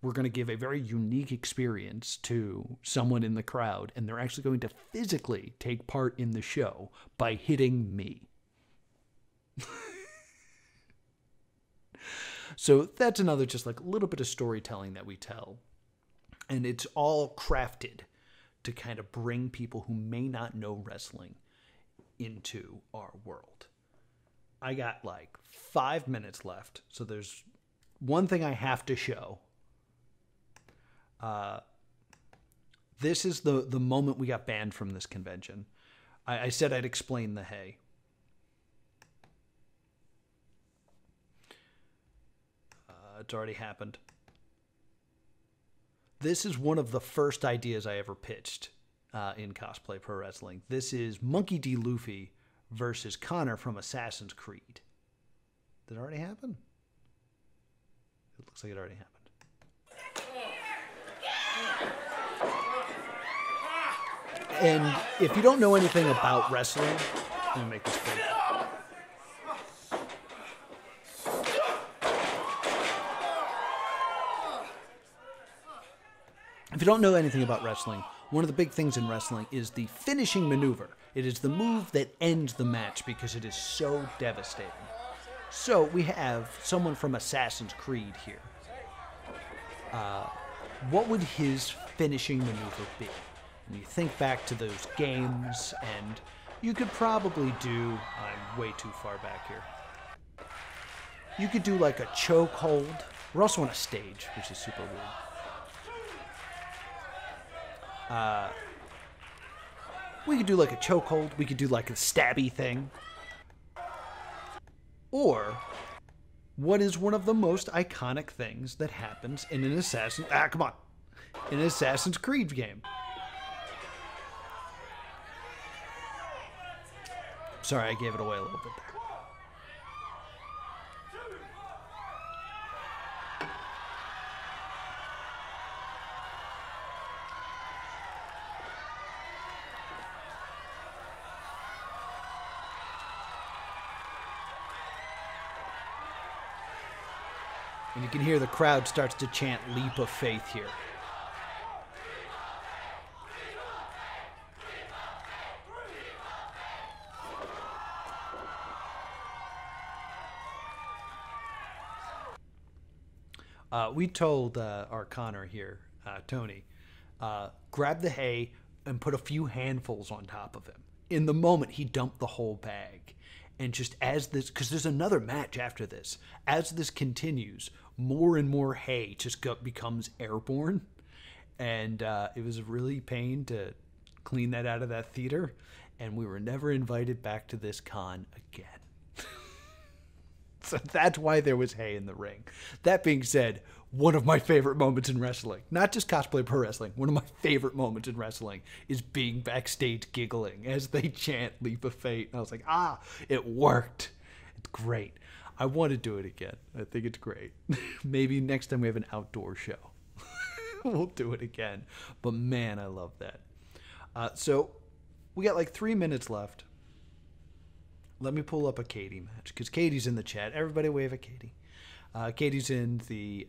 we're going to give a very unique experience to someone in the crowd, and they're actually going to physically take part in the show by hitting me. So that's another just little bit of storytelling that we tell. And it's all crafted to kind of bring people who may not know wrestling into our world. I got 5 minutes left, so there's one thing I have to show. This is the moment we got banned from this convention. I said I'd explain the hay. It's already happened. This is one of the first ideas I ever pitched in Cosplay Pro Wrestling. This is Monkey D. Luffy versus Connor from Assassin's Creed. Did it already happen? It looks like it already happened. And if you don't know anything about wrestling, let me make this big. If you don't know anything about wrestling, one of the big things in wrestling is the finishing maneuver. It is the move that ends the match because it is so devastating. So we have someone from Assassin's Creed here. What would his finishing maneuver be? And you think back to those games, and you could probably do... I'm way too far back here. You could do like a chokehold. We're also on a stage, which is super weird. We could do like a chokehold. We could do like a stabby thing. Or, what is one of the most iconic things that happens in an in an Assassin's Creed game? Sorry, I gave it away a little bit there. And you can hear the crowd starts to chant Leap of Faith here. We told our Connor here, Tony, grab the hay and put a few handfuls on top of him. In the moment, he dumped the whole bag. And just as this, because there's another match after this, as this continues, more and more hay just becomes airborne. And it was really pain to clean that out of that theater. And we were never invited back to this con again. So that's why there was hay in the ring. That being said, one of my favorite moments in wrestling, not just Cosplay Pro Wrestling, one of my favorite moments in wrestling is being backstage giggling as they chant Leap of Fate. And I was like, it worked. It's great. I want to do it again. I think it's great. Maybe next time we have an outdoor show, we'll do it again. But man, I love that. So we got like 3 minutes left. Let me pull up a Katie match because Katie's in the chat. Everybody wave at Katie. Katie's in the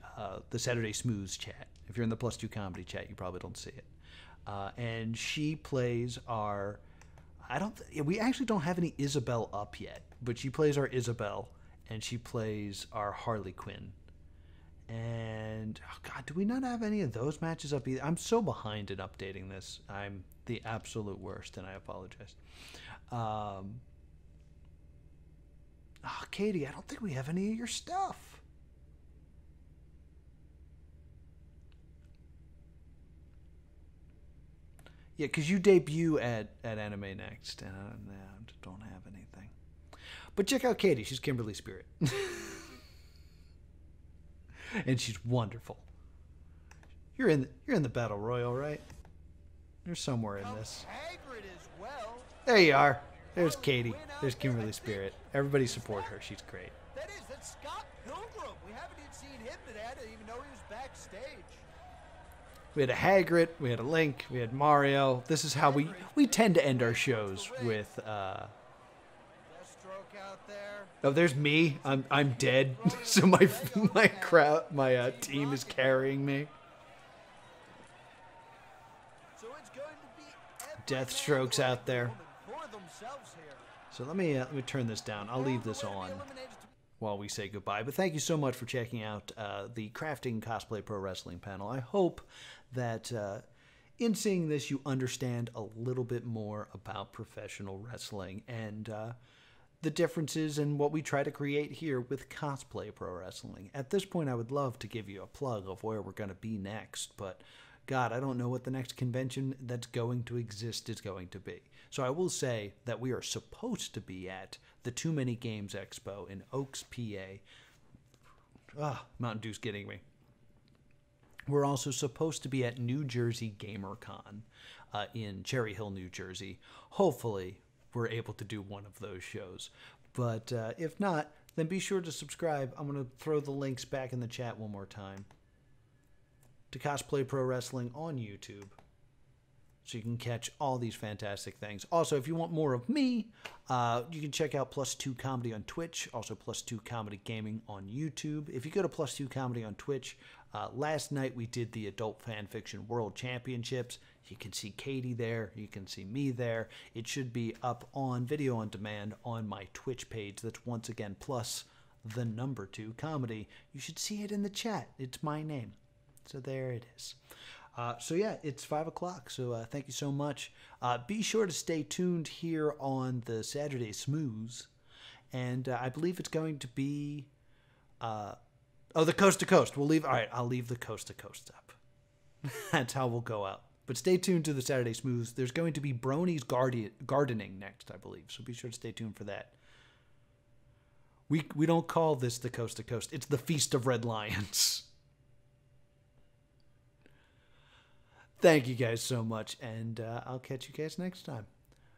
Saturday Smooze chat. If you're in the +2 comedy chat, you probably don't see it. And she plays our. We actually don't have any Isabel up yet, but she plays our Isabel, and she plays our Harley Quinn. And oh God, do we not have any of those matches up either? I'm so behind in updating this. I'm the absolute worst, and I apologize. Katie, I don't think we have any of your stuff. Yeah, because you debut at Anime Next, and I just don't have anything. But check out Katie. She's Kimberly Spirit. And she's wonderful. You're in the Battle Royal, right? You're somewhere in this. There you are. There's Katie. There's Kimberly Spirit. Everybody support her. She's great. That's Scott Pilgrim. We haven't even seen him today. I didn't even know he was backstage. We had a Hagrid. We had a Link. We had Mario. This is how we tend to end our shows with. Deathstroke out there. Oh, there's me. I'm dead. So my team is carrying me. So it's going to be Deathstroke's out there. So let me turn this down. I'll leave this on while we say goodbye. But thank you so much for checking out the Crafting Cosplay Pro Wrestling panel. I hope that in seeing this you understand a little bit more about professional wrestling and the differences in what we try to create here with Cosplay Pro Wrestling. At this point, I would love to give you a plug of where we're going to be next, but God, I don't know what the next convention that's going to exist is going to be. So I will say that we are supposed to be at the Too Many Games Expo in Oaks, PA. Mountain Dew's getting me. We're also supposed to be at New Jersey GamerCon in Cherry Hill, New Jersey. Hopefully, we're able to do one of those shows. But if not, then be sure to subscribe. I'm going to throw the links back in the chat one more time to Cosplay Pro Wrestling on YouTube, so you can catch all these fantastic things. Also, if you want more of me, you can check out +2 Comedy on Twitch, also +2 Comedy Gaming on YouTube. If you go to +2 Comedy on Twitch, last night we did the Adult Fan Fiction World Championships. You can see Katie there. You can see me there. It should be up on video on demand on my Twitch page. That's once again +2 Comedy. You should see it in the chat. It's my name. So there it is. So yeah, it's 5 o'clock. So thank you so much. Be sure to stay tuned here on the Saturday Smooze. And I believe it's going to be Oh, the coast to coast. We'll leave. All right, I'll leave the coast to coast up. That's how we'll go out. But stay tuned to the Saturday Smooze. There's going to be Brony's gardening next, I believe. So be sure to stay tuned for that. We don't call this the coast to coast. It's the Feast of Red Lions. Thank you guys so much, and I'll catch you guys next time.